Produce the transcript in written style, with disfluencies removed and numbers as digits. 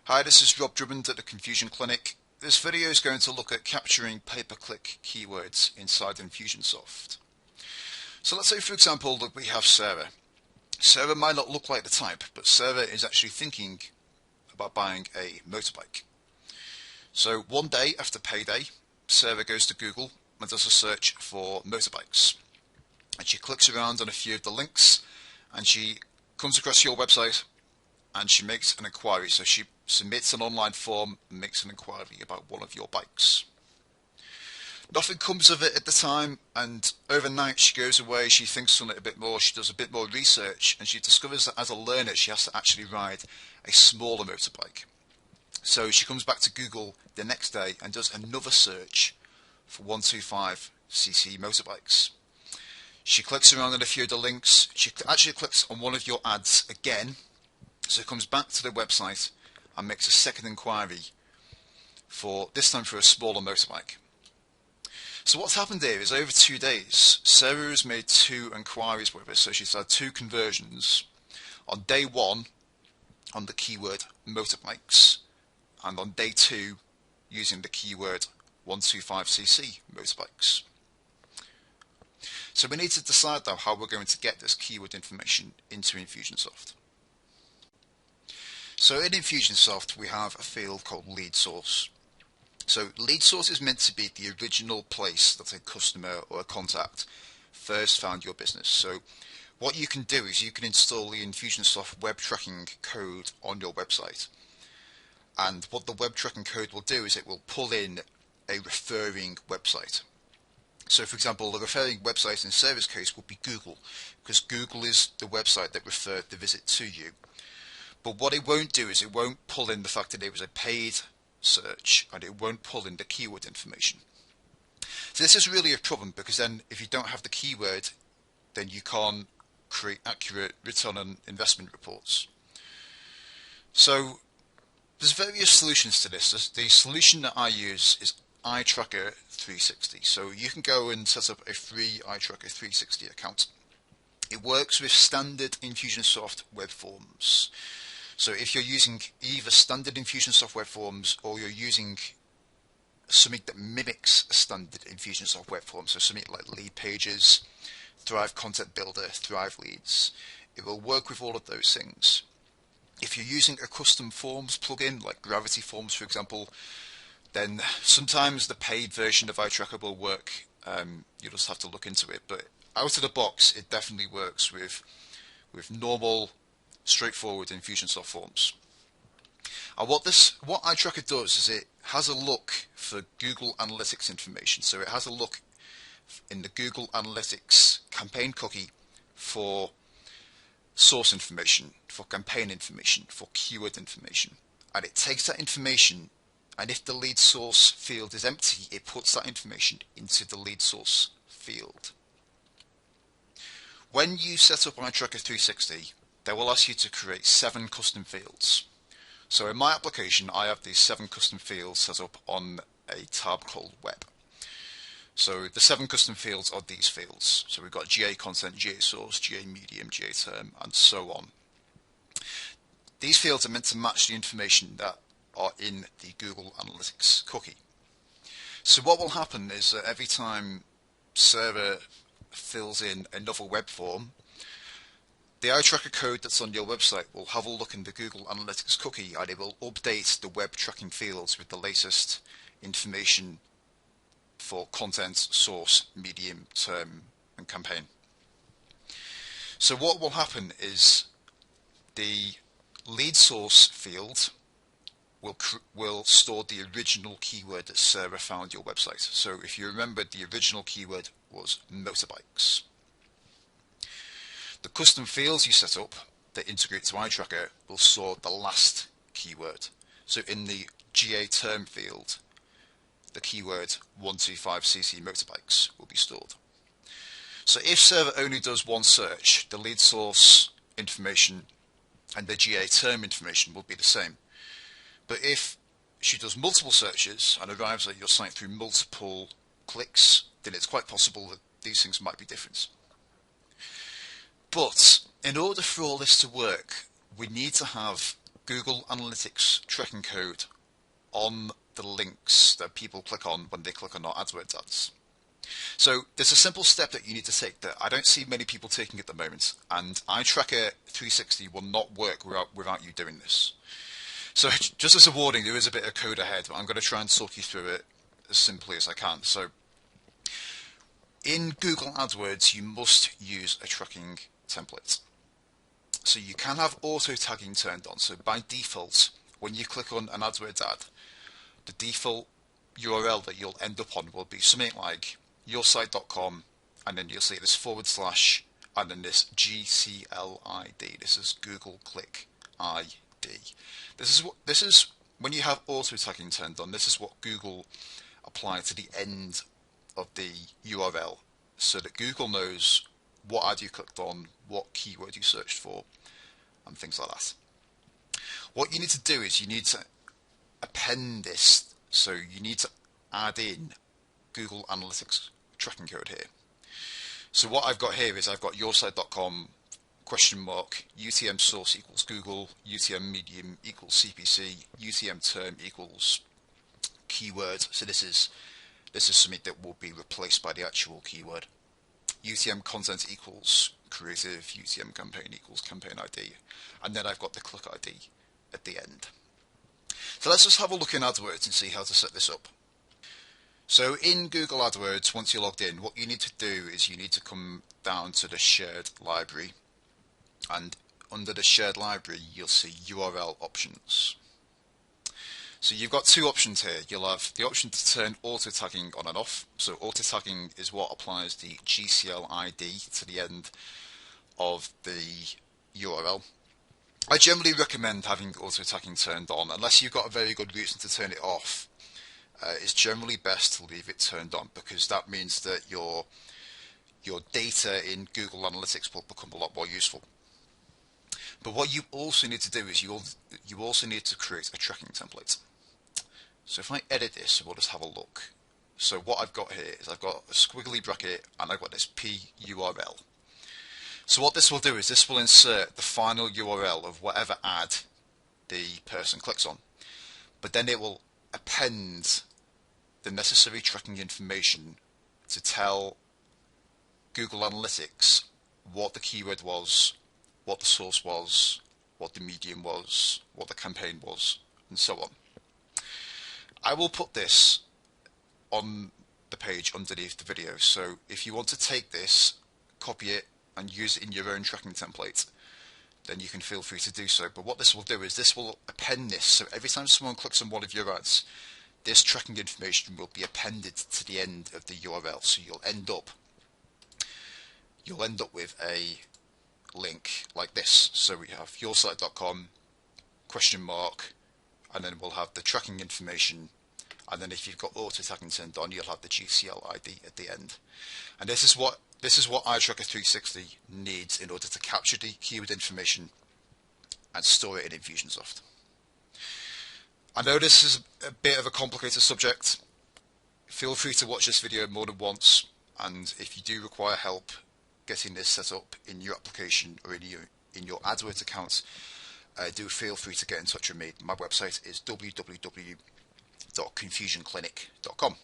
Hi, this is Rob Drummond at the Confusion Clinic. This video is going to look at capturing pay-per-click keywords inside Infusionsoft. So let's say, for example, that we have Sarah. Sarah might not look like the type, but Sarah is actually thinking about buying a motorbike. So one day after payday, Sarah goes to Google and does a search for motorbikes. And she clicks around on a few of the links and she comes across your website and she makes an inquiry. So she submits an online form and makes an inquiry about one of your bikes. Nothing comes of it at the time, and overnight she goes away, she thinks on it a bit more, she does a bit more research, and she discovers that as a learner she has to actually ride a smaller motorbike. So she comes back to Google the next day and does another search for 125cc motorbikes. She clicks around on a few of the links, she actually clicks on one of your ads again, so comes back to the website and makes a second inquiry for, this time for a smaller motorbike. So what's happened here is over 2 days, Sarah has made 2 inquiries with us, so she's had 2 conversions. On day 1, on the keyword motorbikes, and on day 2, using the keyword 125cc motorbikes. So we need to decide though how we're going to get this keyword information into Infusionsoft. So in Infusionsoft we have a field called lead source. So lead source is meant to be the original place that a customer or a contact first found your business. So what you can do is you can install the Infusionsoft web tracking code on your website. And what the web tracking code will do is it will pull in a referring website. So for example, the referring website in Sarah's case would be Google, because Google is the website that referred the visit to you. But what it won't do is it won't pull in the fact that it was a paid search, and it won't pull in the keyword information. So this is really a problem, because then if you don't have the keyword, then you can't create accurate return on investment reports. So there's various solutions to this. The solution that I use is iTracker 360. So you can go and set up a free iTracker 360 account. It works with standard Infusionsoft web forms. So if you're using either standard Infusionsoft web forms or you're using something that mimics a standard Infusionsoft web form, so something like Lead Pages, Thrive Content Builder, Thrive Leads, it will work with all of those things. If you're using a custom forms plugin like Gravity Forms, for example, then sometimes the paid version of iTracker will work. You just have to look into it, but out of the box it definitely works with normal straightforward Infusionsoft forms. And what iTracker does is it has a look for Google Analytics information. So it has a look in the Google Analytics campaign cookie for source information, for campaign information, for keyword information. And it takes that information, and if the lead source field is empty, it puts that information into the lead source field. When you set up iTracker 360, they will ask you to create 7 custom fields. So in my application, I have these 7 custom fields set up on a tab called Web. So the 7 custom fields are these fields. So we've got GA content, GA source, GA medium, GA term, and so on. These fields are meant to match the information that are in the Google Analytics cookie. So what will happen is that every time Sarah fills in another web form, the iTracker code that's on your website will have a look in the Google Analytics cookie, and it will update the web tracking fields with the latest information for content, source, medium, term, and campaign. So what will happen is the lead source field will store the original keyword that Sarah found your website. So if you remember, the original keyword was motorbikes. The custom fields you set up that integrate to iTracker will store the last keyword. So in the GA term field, the keyword 125cc motorbikes will be stored. So if Sarah only does one search, the lead source information and the GA term information will be the same. But if she does multiple searches and arrives at your site through multiple clicks, then it's quite possible that these things might be different. But in order for all this to work, we need to have Google Analytics tracking code on the links that people click on when they click on our AdWords ads. So there's a simple step that you need to take that I don't see many people taking at the moment, and iTracker 360 will not work without you doing this. So just as a warning, there is a bit of code ahead, but I'm going to try and talk you through it as simply as I can. So in Google AdWords, you must use a tracking template. So you can have auto tagging turned on. So by default, when you click on an AdWords ad, the default URL that you'll end up on will be something like yoursite.com, and then you'll see this / and then this GCLID. This is Google Click ID. This is when you have auto tagging turned on. This is what Google apply to the end of the URL, so that Google knows what ad you clicked on, what keyword you searched for, and things like that. What you need to do is you need to append this, so you need to add in Google Analytics tracking code here. So what I've got here is I've got yoursite.com UTM source equals Google, UTM medium equals CPC, UTM term equals keyword. So this is something that will be replaced by the actual keyword. UTM content equals creative, UTM campaign equals campaign ID, and then I've got the click ID at the end. So let's just have a look in AdWords and see how to set this up. So in Google AdWords, once you're logged in, what you need to do is you need to come down to the shared library, and under the shared library you'll see URL options. So you've got two options here. You'll have the option to turn auto tagging on and off. So auto tagging is what applies the GCL ID to the end of the URL. I generally recommend having auto tagging turned on, unless you've got a very good reason to turn it off. It's generally best to leave it turned on, because that means that your data in Google Analytics will become a lot more useful. But what you also need to do is you also need to create a tracking template. So if I edit this, we'll just have a look. So what I've got here is I've got a squiggly bracket and I've got this purl. So what this will do is this will insert the final URL of whatever ad the person clicks on, but then it will append the necessary tracking information to tell Google Analytics what the keyword was, what the source was, what the medium was, what the campaign was, and so on. I will put this on the page underneath the video, so if you want to take this, copy it, and use it in your own tracking template, then you can feel free to do so. But what this will do is this will append this, so every time someone clicks on one of your ads, this tracking information will be appended to the end of the URL. So you'll end up with a link like this. So we have yoursite.com ? And then we'll have the tracking information, and then if you've got auto tagging turned on, you'll have the GCL ID at the end. And this is what iTracker 360 needs in order to capture the keyword information and store it in Infusionsoft. I know this is a bit of a complicated subject. Feel free to watch this video more than once, and if you do require help getting this set up in your application or in your AdWords account, do feel free to get in touch with me. My website is www.confusionclinic.com.